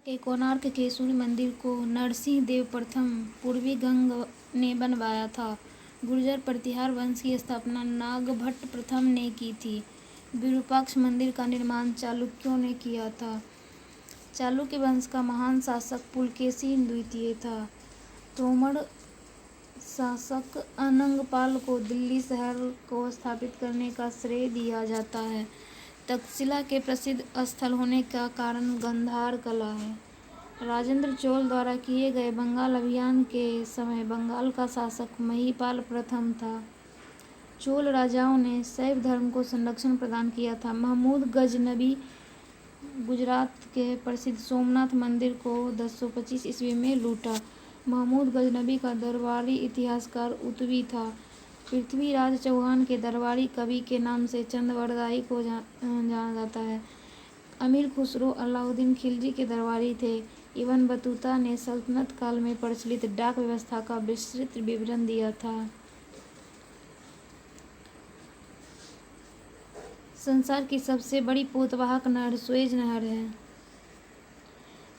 के कोणार्क के सूर्य मंदिर को नरसिंह देव प्रथम पूर्वी गंग ने बनवाया था। गुर्जर प्रतिहार वंश की स्थापना नागभट्ट प्रथम ने की थी। विरूपाक्ष मंदिर का निर्माण चालुक्यों ने किया था। चालुक्य वंश का महान शासक पुलकेशी द्वितीय था। तोमर शासक अनंगपाल को दिल्ली शहर को स्थापित करने का श्रेय दिया जाता है। तक्षशिला के प्रसिद्ध स्थल होने का कारण गांधार कला है। राजेंद्र चोल द्वारा किए गए बंगाल अभियान के समय बंगाल का शासक महिपाल प्रथम था। चोल राजाओं ने शैव धर्म को संरक्षण प्रदान किया था। महमूद गजनबी गुजरात के प्रसिद्ध सोमनाथ मंदिर को 1025 ईस्वी में लूटा। महमूद गजनबी का दरबारी इतिहासकार उतवी था। पृथ्वीराज चौहान के दरबारी कवि के नाम से चंदवरदाई को जाना जाता है। अमीर खुसरो अलाउद्दीन खिलजी के दरबारी थे। इब्न बतूता ने सल्तनत काल में प्रचलित डाक व्यवस्था का विस्तृत विवरण दिया था। संसार की सबसे बड़ी पोतवाहक नहर सुएज नहर है।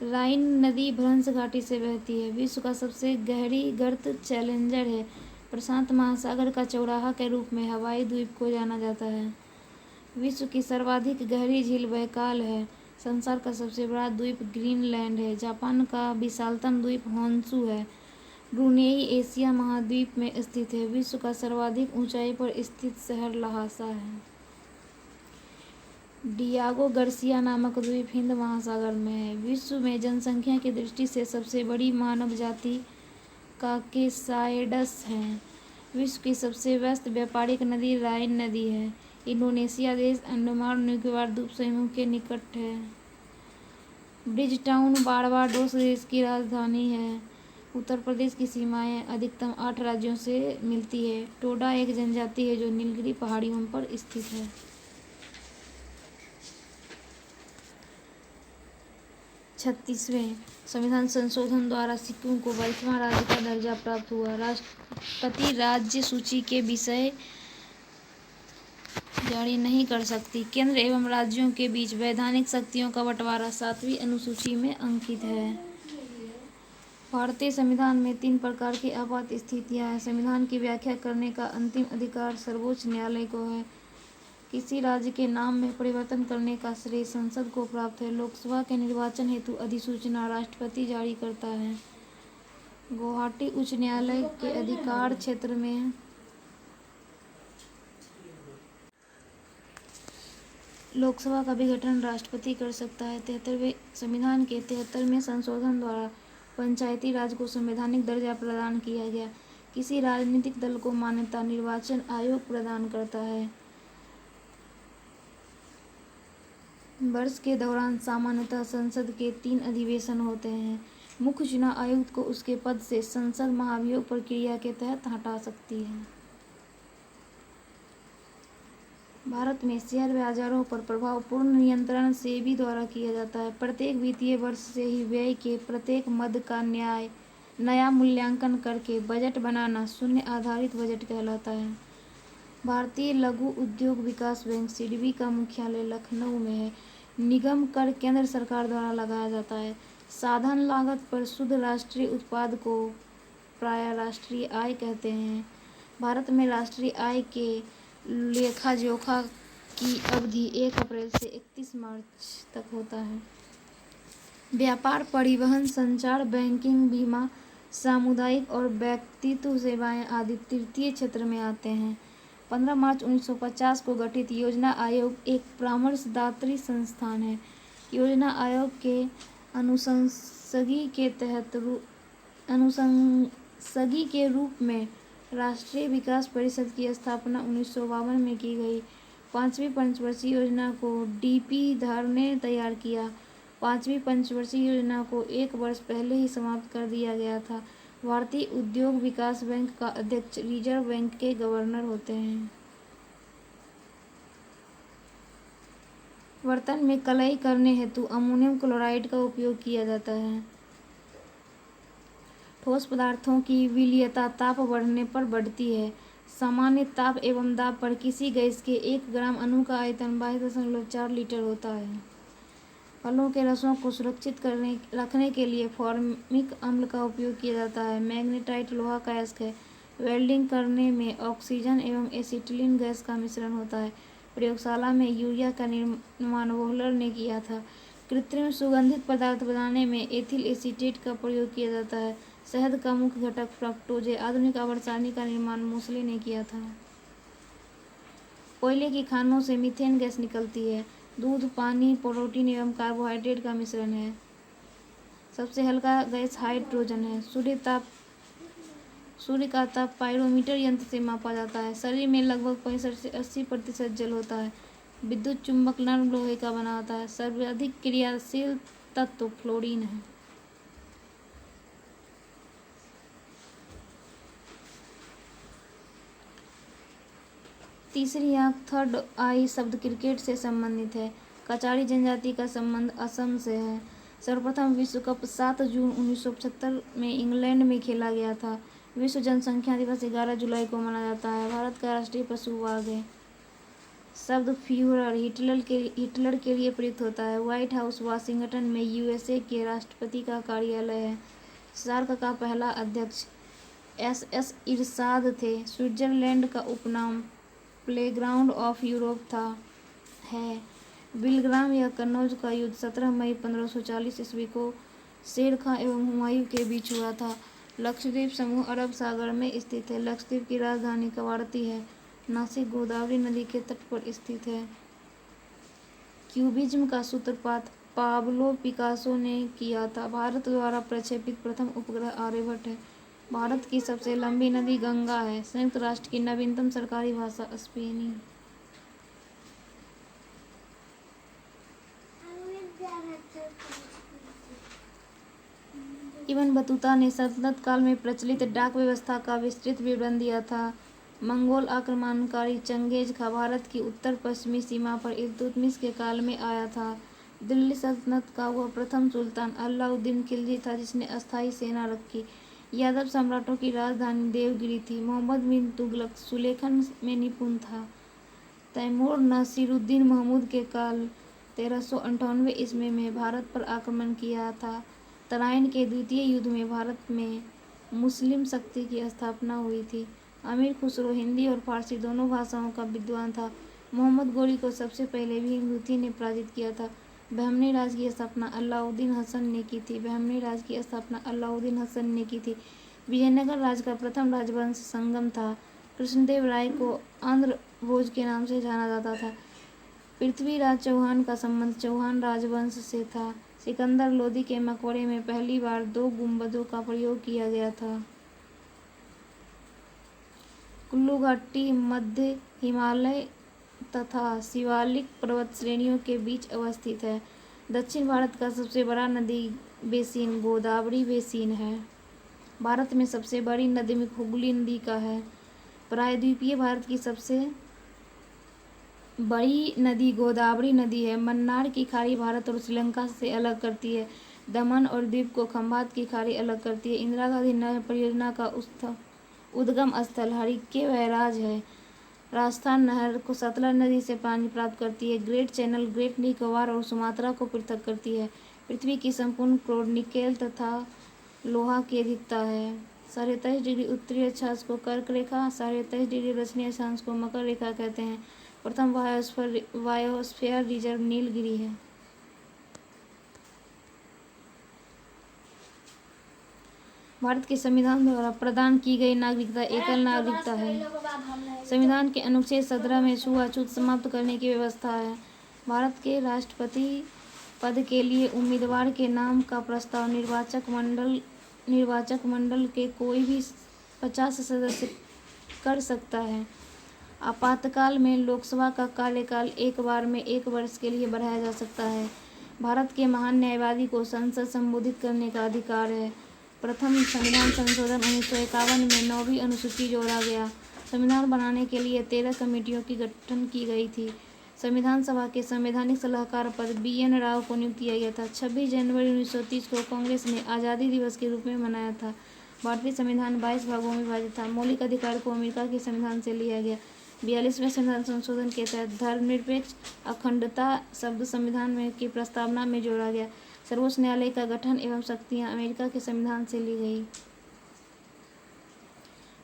राइन नदी भ्रंश घाटी से बहती है। विश्व का सबसे गहरी गर्त चैलेंजर है। प्रशांत महासागर का चौराहा के रूप में हवाई द्वीप को जाना जाता है। विश्व की सर्वाधिक गहरी झील बैकाल है। संसार का सबसे बड़ा द्वीप ग्रीनलैंड है। जापान का विशालतम द्वीप होन्शु है। ब्रुनेई एशिया महाद्वीप में स्थित है। विश्व का सर्वाधिक ऊंचाई पर स्थित शहर लहासा है। डियागो गार्सिया नामक द्वीप हिंद महासागर में है। विश्व में जनसंख्या की दृष्टि से सबसे बड़ी मानव जाति काकेसाइड्स हैं। विश्व की सबसे व्यस्त व्यापारिक नदी राइन नदी है। इंडोनेशिया देश अंडमान निकोबार द्वीप समूह के निकट है। ब्रिजटाउन बारबाडोस देश की राजधानी है। उत्तर प्रदेश की सीमाएं अधिकतम 8 राज्यों से मिलती है। टोडा एक जनजाति है जो नीलगिरी पहाड़ियों पर स्थित है। 36वें संविधान संशोधन द्वारा सिक्किम को 22वां राज्य का दर्जा प्राप्त हुआ। राष्ट्रपति राज्य सूची के विषय जारी नहीं कर सकती। केंद्र एवं राज्यों के बीच वैधानिक शक्तियों का बंटवारा 7वीं अनुसूची में अंकित है। भारतीय संविधान में 3 प्रकार की आपात स्थितियां हैं। संविधान की व्याख्या करने का अंतिम अधिकार सर्वोच्च न्यायालय को है। किसी राज्य के नाम में परिवर्तन करने का श्रेय संसद को प्राप्त है। लोकसभा के निर्वाचन हेतु अधिसूचना राष्ट्रपति जारी करता है। गुवाहाटी उच्च न्यायालय के अधिकार क्षेत्र में लोकसभा का विघटन राष्ट्रपति कर सकता है। 73वें संविधान के 73वें संशोधन द्वारा पंचायती राज को संवैधानिक दर्जा प्रदान किया गया। किसी राजनीतिक दल को मान्यता निर्वाचन आयोग प्रदान करता है। वर्ष के दौरान सामान्यतः संसद के 3 अधिवेशन होते हैं। मुख्य चुनाव आयुक्त को उसके पद से संसद महाभियोग प्रक्रिया के तहत हटा सकती है। भारत में शेयर बाजारों पर प्रभावपूर्ण नियंत्रण सेबी द्वारा किया जाता है। प्रत्येक वित्तीय वर्ष से ही व्यय के प्रत्येक मद का नया मूल्यांकन करके बजट बनाना शून्य आधारित बजट कहलाता है। भारतीय लघु उद्योग विकास बैंक सिडबी का मुख्यालय लखनऊ में है। निगम कर केंद्र सरकार द्वारा लगाया जाता है। साधन लागत पर शुद्ध राष्ट्रीय उत्पाद को प्रायः राष्ट्रीय आय कहते हैं। भारत में राष्ट्रीय आय के लेखा जोखा की अवधि 1 अप्रैल से 31 मार्च तक होता है। व्यापार, परिवहन, संचार, बैंकिंग, बीमा, सामुदायिक और व्यक्तित्व सेवाएं आदि तृतीय क्षेत्र में आते हैं। 15 मार्च 1950 को गठित योजना आयोग एक परामर्शदात्री संस्थान है। योजना आयोग के अनुषंगी के रूप में राष्ट्रीय विकास परिषद की स्थापना 1952 में की गई। 5वीं पंचवर्षीय योजना को डीपी धर ने तैयार किया। 5वीं पंचवर्षीय योजना को 1 वर्ष पहले ही समाप्त कर दिया गया था। भारतीय उद्योग विकास बैंक का अध्यक्ष रिजर्व बैंक के गवर्नर होते हैं। बर्तन में कलई करने हेतु अमोनियम क्लोराइड का उपयोग किया जाता है। ठोस पदार्थों की विलीयता ताप बढ़ने पर बढ़ती है। सामान्य ताप एवं दाब पर किसी गैस के 1 ग्राम अणु का आयतन 22.4 लीटर होता है। फलों के रसों को सुरक्षित रखने के लिए फॉर्मिक अम्ल का उपयोग किया जाता है। मैग्नेटाइट लोहा का अयस्क है। वेल्डिंग करने में ऑक्सीजन एवं एसिटिलीन गैस का मिश्रण होता है। प्रयोगशाला में यूरिया का निर्माण वोहलर ने किया था। कृत्रिम सुगंधित पदार्थ बनाने में एथिल एसीटेट का प्रयोग किया जाता है। शहद का मुख्य घटक फ्रक्टोज है। आधुनिक आवर्तसारणी का निर्माण मोसले ने किया था। कोयले की खानों से मीथेन गैस निकलती है। दूध, पानी, प्रोटीन एवं कार्बोहाइड्रेट का मिश्रण है। सबसे हल्का गैस हाइड्रोजन है। सूर्य का ताप पायरोमीटर यंत्र से मापा जाता है। शरीर में लगभग 65 से 80% जल होता है। विद्युत चुंबक नरम लोहे का बना होता है। सर्वाधिक क्रियाशील तत्व फ्लोरीन है। तीसरी आंख, थर्ड आई शब्द क्रिकेट से संबंधित है। कचारी जनजाति का संबंध असम से है। सर्वप्रथम विश्व कप 7 जून 1975 में इंग्लैंड में खेला गया था। विश्व जनसंख्या दिवस 11 जुलाई को मनाया जाता है। भारत का राष्ट्रीय पशु बाघ है। शब्द फ्यूहरर हिटलर के लिए प्रयुक्त होता है। व्हाइट हाउस वाशिंगटन में यूएसए के राष्ट्रपति का कार्यालय है। सार्क का पहला अध्यक्ष SS इरशाद थे। स्विट्जरलैंड का उपनाम प्लेग्राउंड ऑफ यूरोप था है। बिलग्राम या कन्नौज का युद्ध 17 मई 1540 ईस्वी को शेर खां एवं हुमायूं के बीच हुआ था। लक्षद्वीप समूह अरब सागर में स्थित है। लक्षद्वीप की राजधानी कवारती है। नासिक गोदावरी नदी के तट पर स्थित है। क्यूबिज्म का सूत्रपात पाब्लो पिकासो ने किया था। भारत द्वारा प्रक्षेपित प्रथम उपग्रह आर्यभट्ट है। भारत की सबसे लंबी नदी गंगा है। संयुक्त राष्ट्र की नवीनतम सरकारी भाषा स्पेनी। इब्न बतूता ने सल्तनत काल में प्रचलित डाक व्यवस्था का विस्तृत विवरण दिया था। मंगोल आक्रमणकारी चंगेज खां भारत की उत्तर पश्चिमी सीमा पर इल्तुतमिश के काल में आया था। दिल्ली सल्तनत का वह प्रथम सुल्तान अलाउद्दीन खिलजी था जिसने अस्थायी सेना रखी। यादव सम्राटों की राजधानी देवगिरी थी। मोहम्मद बिन तुगलक सुलेखन में निपुण था। तैमूर नसीरुद्दीन महमूद के काल 1398 ईस्वी में भारत पर आक्रमण किया था। तराइन के द्वितीय युद्ध में भारत में मुस्लिम शक्ति की स्थापना हुई थी। अमीर खुसरो हिंदी और फारसी दोनों भाषाओं का विद्वान था। मोहम्मद गोरी को सबसे पहले भीमरूथी ने पराजित किया था। बहमनी राज की स्थापना अलाउद्दीन हसन ने की थी। विजयनगर राज का प्रथम राजवंश संगम था। कृष्णदेव राय को आंध्र भोज के नाम से जाना जाता था। पृथ्वीराज चौहान का संबंध चौहान राजवंश से था। सिकंदर लोदी के मकबरे में पहली बार 2 गुंबदों का प्रयोग किया गया था। कुल्लू घाटी मध्य हिमालय तथा शिवालिक पर्वत श्रेणियों के बीच अवस्थित है। दक्षिण भारत का सबसे बड़ा नदी बेसिन गोदावरी बेसिन है। भारत में सबसे बड़ी नदी में हुगली नदी का है। प्रायद्वीपीय भारत की सबसे बड़ी नदी गोदावरी नदी है। मन्नार की खाड़ी भारत और श्रीलंका से अलग करती है। दमन और दीव को खंभात की खाड़ी अलग करती है। इंदिरा गांधी नहर परियोजना का उद्गम स्थल हरिके बैराज है। राजस्थान नहर को सतलज नदी से पानी प्राप्त करती है। ग्रेट चैनल ग्रेट निकोबार और सुमात्रा को पृथक करती है। पृथ्वी की संपूर्ण क्रोड निकेल तथा लोहा की अधिकता है। 23.5 डिग्री उत्तरी अक्षांश को कर्क रेखा, 23.5 डिग्री दक्षिणी अक्षांश को मकर रेखा कहते हैं। प्रथम बायोस्फीयर रिजर्व नीलगिरी है। भारत के संविधान द्वारा प्रदान की गई नागरिकता एकल नागरिकता है। संविधान के अनुच्छेद 17 में छुआछूत समाप्त करने की व्यवस्था है। भारत के राष्ट्रपति पद के लिए उम्मीदवार के नाम का प्रस्ताव निर्वाचक मंडल के कोई भी 50 सदस्य कर सकता है। आपातकाल में लोकसभा का कार्यकाल एक बार में 1 वर्ष के लिए बढ़ाया जा सकता है। भारत के महान न्यायवादी को संसद संबोधित करने का अधिकार है। प्रथम संविधान संशोधन 1951 में 9वीं अनुसूची जोड़ा गया। संविधान बनाने के लिए 13 कमेटियों की गठन की गई थी। संविधान सभा के संवैधानिक सलाहकार पद BN राव को नियुक्त किया गया था। 26 जनवरी 1930 को कांग्रेस ने आज़ादी दिवस के रूप में मनाया था। भारतीय संविधान 22 भागों में विभाजित था। मौलिक अधिकार को अमेरिका के संविधान से लिया गया। 42वें संविधान संशोधन के तहत धर्मनिरपेक्ष अखंडता शब्द संविधान में की प्रस्तावना में जोड़ा गया। सर्वोच्च न्यायालय का गठन एवं शक्तियां अमेरिका के संविधान से ली गई।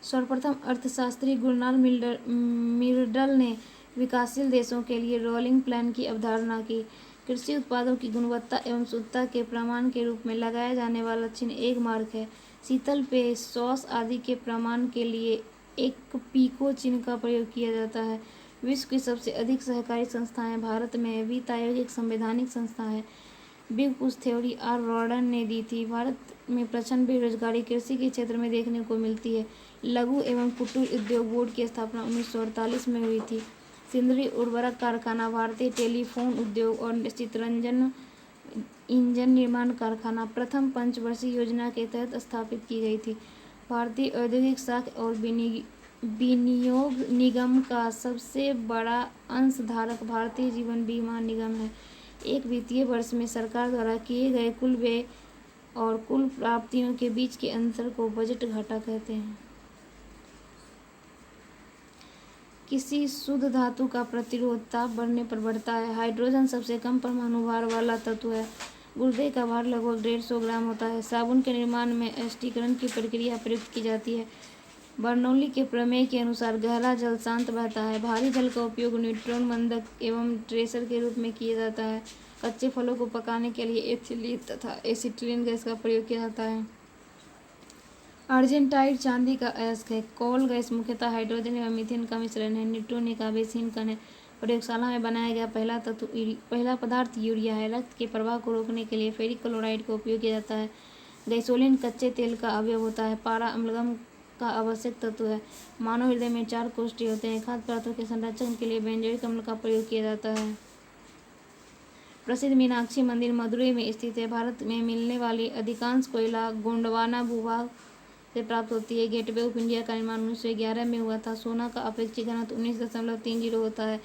सर्वप्रथम अर्थशास्त्री गुरनाल मिर्डल ने विकासशील देशों के लिए रोलिंग प्लान की अवधारणा की। कृषि उत्पादों की गुणवत्ता एवं शुद्धता के प्रमाण के रूप में लगाया जाने वाला चिन्ह एक मार्क है। शीतल पेय, सॉस आदि के प्रमाण के लिए एक पीको चिन्ह का प्रयोग किया जाता है। विश्व की सबसे अधिक सहकारी संस्थाएं भारत में है। वित्त आयोग एक संवैधानिक संस्था है। Big push theory R. Rodan ने दी थी। भारत में प्रचंड बेरोजगारी कृषि के क्षेत्र में देखने को मिलती है। लघु एवं कुटीर उद्योग बोर्ड की स्थापना 1948 में हुई थी। सिंदरी उर्वरक कारखाना, भारतीय टेलीफोन उद्योग और चित्ररंजन इंजन निर्माण कारखाना प्रथम पंचवर्षीय योजना के तहत स्थापित की गई थी। भारतीय औद्योगिक साख और विनियोग निगम का सबसे बड़ा अंशधारक भारतीय जीवन बीमा निगम है। एक वित्तीय वर्ष में सरकार द्वारा किए गए कुल व्यय और कुल प्राप्तियों के बीच के अंतर को बजट घाटा कहते हैं। किसी शुद्ध धातु का प्रतिरोध ताप बढ़ने पर बढ़ता है। हाइड्रोजन सबसे कम परमाणु भार वाला तत्व है। गुर्दे का भार लगभग 150 ग्राम होता है। साबुन के निर्माण में एस्टिकरण की प्रक्रिया प्रयुक्त की जाती है। बर्नौली के प्रमेय के अनुसार गहरा जल शांत बहता है। भारी जल का उपयोग न्यूट्रॉन बंधक एवं ट्रेसर के रूप में किया जाता है। कच्चे फलों को पकाने के लिए एथिलीन तथा एसिटिलीन गैस का प्रयोग किया जाता है। अर्जेंटाइट चांदी का अयस्क है। कोल गैस मुख्यतः हाइड्रोजन एवं मीथेन का मिश्रण है। न्यूट्रॉन एक आवेशहीन कण है। प्रयोगशाला में बनाया गया पहला पदार्थ यूरिया है। रक्त के प्रवाह को रोकने के लिए फेरिक क्लोराइड का उपयोग किया जाता है। गैसोलीन कच्चे तेल का अवयव होता है। पारा अम्लगम का आवश्यक तत्व है। मानव हृदय में 4 कोष्ठी होते हैं। खाद्य पदार्थों के संरक्षण के लिए बेंजोइक अम्ल का प्रयोग किया जाता है। प्रसिद्ध मीनाक्षी मंदिर मदुरई में स्थित है। भारत में मिलने वाली अधिकांश कोयला गोंडवाना भूभाग से प्राप्त होती है। गेटवे ऑफ इंडिया का निर्माण 1911 में हुआ था। सोना का अपेक्षित घनत्व 19.30 होता है।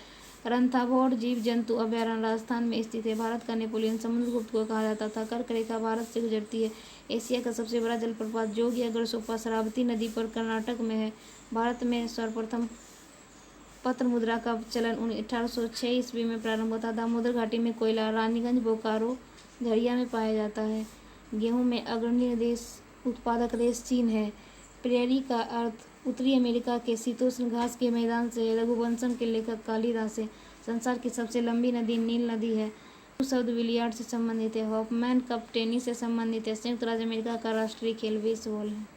रणथंभौर जीव जंतु अभयारण्य राजस्थान में स्थित है। भारत का नेपोलियन समुद्रगुप्त को कहा जाता था। कर्क रेखा भारत से गुजरती है। एशिया का सबसे बड़ा जलप्रपात जोग या गढ़सोपा शरावती नदी पर कर्नाटक में है। भारत में सर्वप्रथम पत्र मुद्रा का चलन 1806 ईस्वी में प्रारंभ हुआ था। दामोदर घाटी में कोयला रानीगंज, बोकारो, झरिया में पाया जाता है। गेहूं में अग्रणी देश उत्पादक देश चीन है। प्रेरी का अर्थ उत्तरी अमेरिका के शीतोष्ण घास के मैदान से है। रघुवंशम के लेखक कालिदास है। संसार की सबसे लंबी नदी नील नदी है। शब्द बिलियर्ड से संबंधित है। हॉफमैन कप टेनिस से संबंधित है। संयुक्त राज्य अमेरिका का राष्ट्रीय खेल बेसबॉल है।